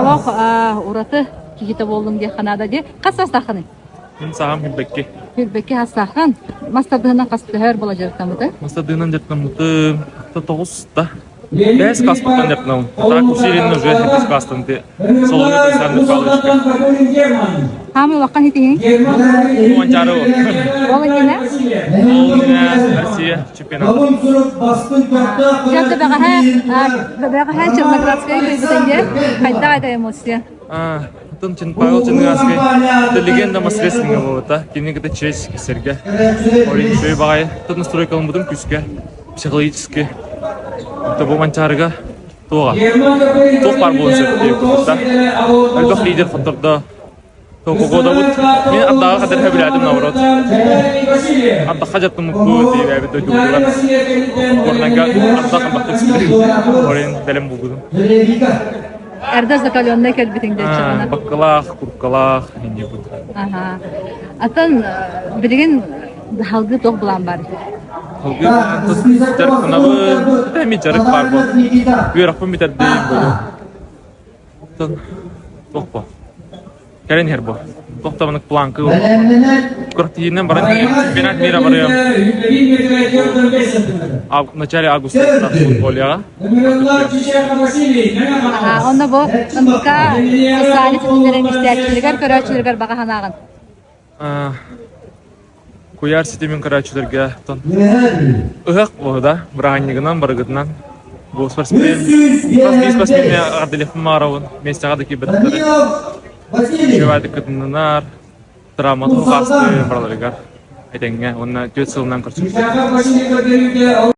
Олох ураты кихите болдың де ханада де. Қас астақыны? Мен сағам Хүлбекке. Хүлбекке астақын. Мастадығынан қасты хөр бола жарықтамыды? Мастадығынан жарықтамыды. 9-та. Бәс қаспақтан жарықтамын. Так, усиленно уже без кастан. Солоны тәсәнді қалышқа. Хамы уаққан етейін? Уанчары о. Олы кені? Олыне Россия чемпионаты. Жалды бәға Черноградская көйбітенге қайда айда эмоция? Тын Павел Черноградский. Это легенда мастерского было, кенегде честь кисерге. Орин шөй бағай. Тут настройкалым будым күске. Психологически. Это бұл манчарыға тоға. Тоқ бар болын сөйтті. Әлбақ лидер құттырды. Тоқы қода бұд. Мен аддаға қадар әбіләдім наурат. Аддаға жаттым мұққы дейіп әбіді өтігілер. Орнанға аддаға бақты түсті. Орин дәлем бұлғыдым. Әрді закаленный кәлбетіңде шығына? Баққалақ, құрқалақ. Атын білген халғы тоқ бұлан бар. Halgı jarık kınavı, demi jarık var bu. Büyük bir biter değil böyle. Tan, çok bu. Keren her bu. Çok da banık plankı. Kurtiyinden baran çempionat mira varıyor. В начале августа на футбол ya. Onda bu ындыка сали тünlerin ihtiyacçılar, körәççiler bağa hanağın. Куяр сетемен карачыларга тон. Ыгак болда, браганнигынан барыгытынан. Бу спортсмен. Спортсмен ардылык маравын. Местага да кибеттер. Шевады кытыннар. Травматология бараларга. Айтенге, онна 4 жылдан көрсөтүп.